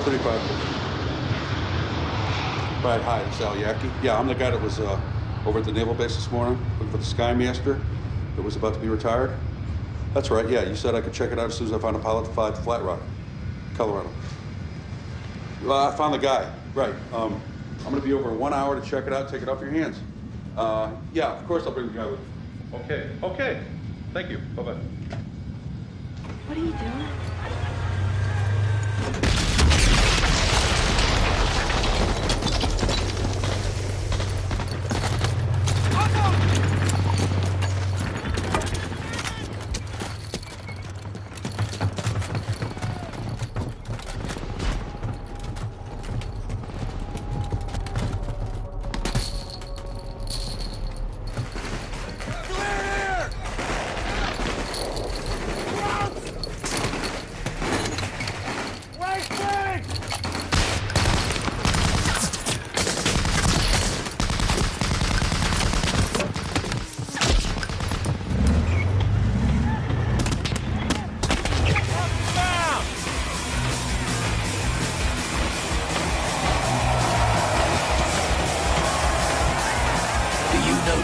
pretty popular. Right, hi, it's Al Yaki. Yeah, I'm the guy that was over at the naval base this morning looking for the Skymaster that was about to be retired. That's right, yeah, you said I could check it out as soon as I found a pilot to fly to Flat Rock, Colorado. Well, I found the guy, right. I'm gonna be over in 1 hour to check it out, take it off your hands. Yeah, of course I'll bring the guy with me. Okay. Thank you, bye-bye. What are you doing?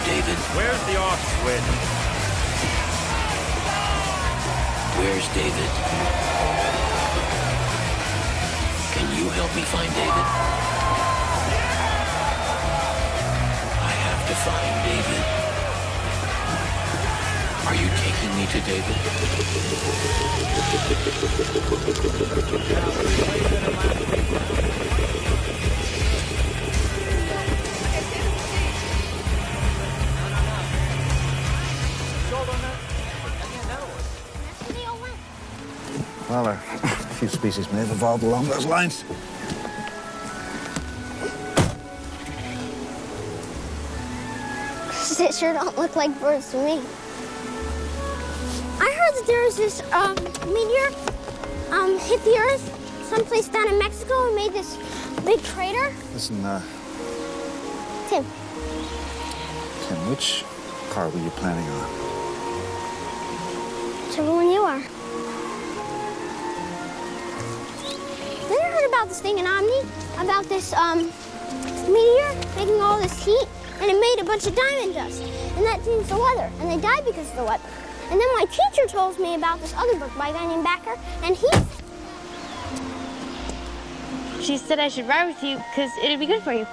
David? Where's the off switch? Where's David? Can you help me find David? I have to find David. Are you taking me to David? Well, a few species may have evolved along those lines. They sure don't look like birds to me. I heard that there was this meteor hit the Earth someplace down in Mexico and made this big crater. Listen, Tim. Tim, which car were you planning on? Whichever one you are. Then I heard about this thing in Omni, about this meteor making all this heat, and it made a bunch of diamond dust. And that changed the weather, and they died because of the weather. And then my teacher told me about this other book by a guy named Backer, and She said I should ride with you because it'd be good for you.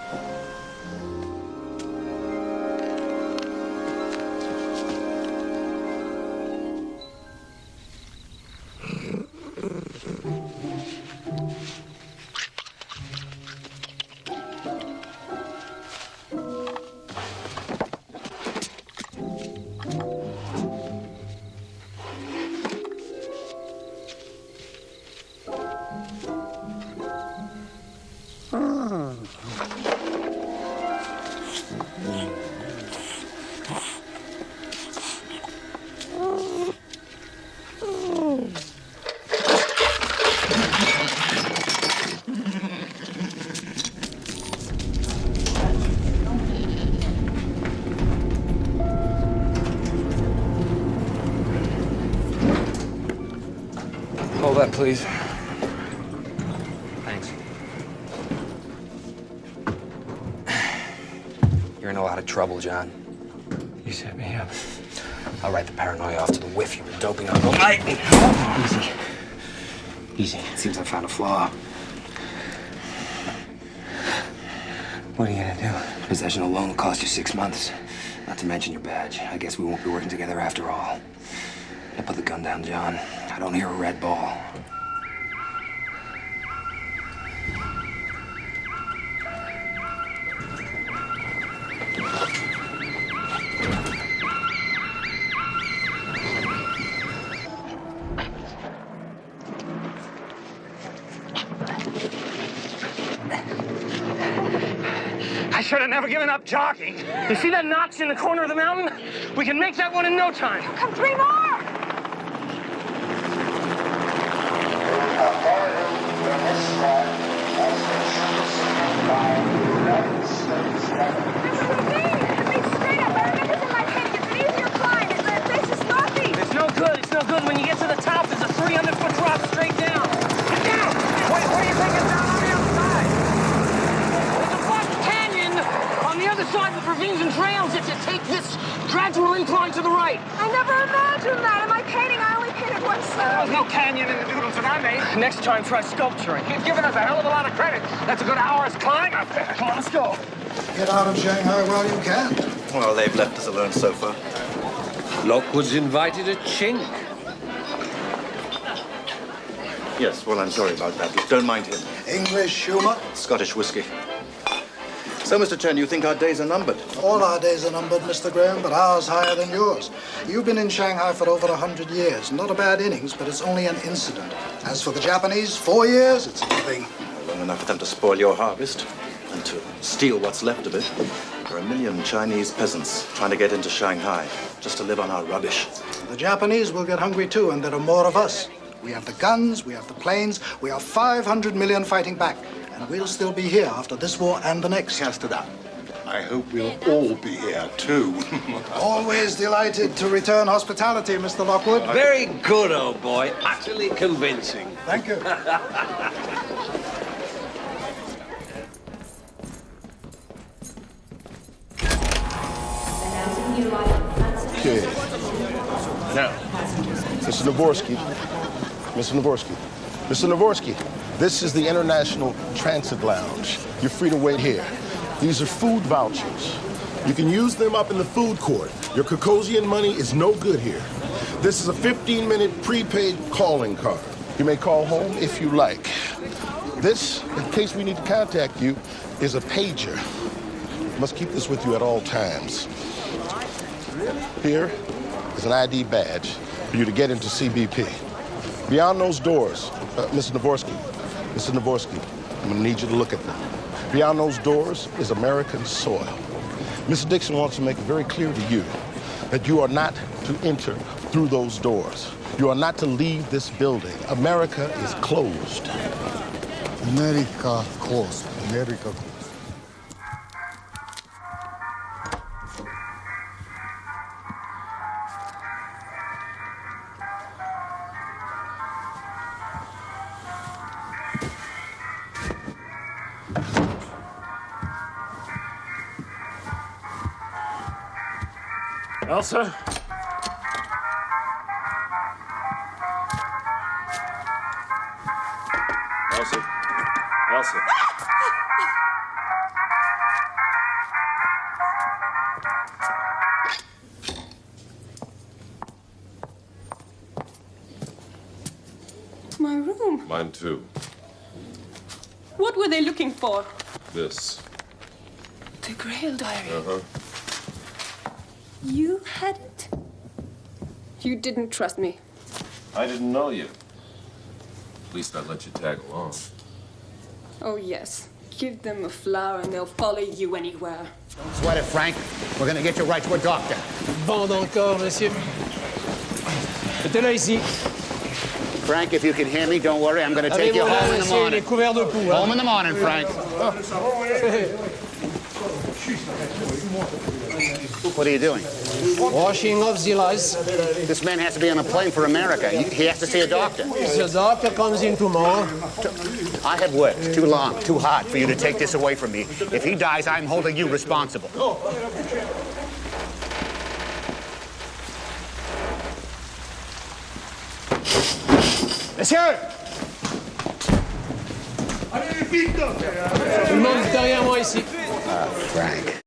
Hold that, please. Thanks. You're in a lot of trouble, John. You set me up. I'll write the paranoia off to the whiff you were doping on the night. Easy. Easy. Seems I found a flaw. What are you gonna do? Possession alone will cost you 6 months. Not to mention your badge. I guess we won't be working together after all. Now put the gun down, John. I don't hear a red ball. I should have never given up jogging. You see that notch in the corner of the mountain? We can make that one in no time. Come 3 more! It's no good when you get to the top. There's a 300-foot drop straight down. Get down! What do you think is ravines and trails if you take this gradual incline to the right. I never imagined that. In my painting, I only painted one There's side. no canyon in the doodles that I made. Next time, try sculpturing. You've given us a hell of a lot of credit. That's a good hour's climb up there. Come on, let's go. Get out of Shanghai while you can. Well, they've left us alone so far. Lockwood's invited a chink. Yes, well, I'm sorry about that. Don't mind him. English humor. Scottish whiskey. So, Mr. Chen, you think our days are numbered? All our days are numbered, Mr. Graham, but ours higher than yours. You've been in Shanghai for over 100 years. Not a bad innings, but it's only an incident. As for the Japanese, 4 years, it's nothing. Long enough for them to spoil your harvest and to steal what's left of it. There are 1 million Chinese peasants trying to get into Shanghai just to live on our rubbish. The Japanese will get hungry too, and there are more of us. We have the guns, we have the planes, we are 500 million fighting back. And we'll still be here after this war and the next. Cast it up. I hope we'll all be here, too. Always delighted to return hospitality, Mr. Lockwood. Very good, old boy. Utterly convincing. Thank you. Okay. Now, Mr. Navorsky. Mr. Navorsky. Mr. Navorsky, this is the International Transit Lounge. You're free to wait here. These are food vouchers. You can use them up in the food court. Your Caucasian money is no good here. This is a 15-minute prepaid calling card. You may call home if you like. This, in case we need to contact you, is a pager. You must keep this with you at all times. Here is an ID badge for you to get into CBP. Beyond those doors, Mr. Navorsky, I'm gonna need you to look at them. Beyond those doors is American soil. Mr. Dixon wants to make it very clear to you that you are not to enter through those doors. You are not to leave this building. America is closed. America closed. America closed. Elsa? Elsa. My room. Mine too. What were they looking for? This. The Grail Diary. Uh-huh. You had it? You didn't trust me. I didn't know you. At least I'd let you tag along. Oh, yes. Give them a flower and they'll follow you anywhere. Don't sweat it, Frank. We're gonna get you right to a doctor. Bande encore, monsieur. Mettez-le ici. Frank, if you can hear me, don't worry. I'm gonna take you home in the morning. Home in the morning, Frank. What are you doing? Washing off the lice. This man has to be on a plane for America. He has to see a doctor. The doctor comes in tomorrow. I have worked too long, too hard for you to take this away from me. If he dies, I'm holding you responsible. Monsieur! Tout le monde derrière moi ici. Frank.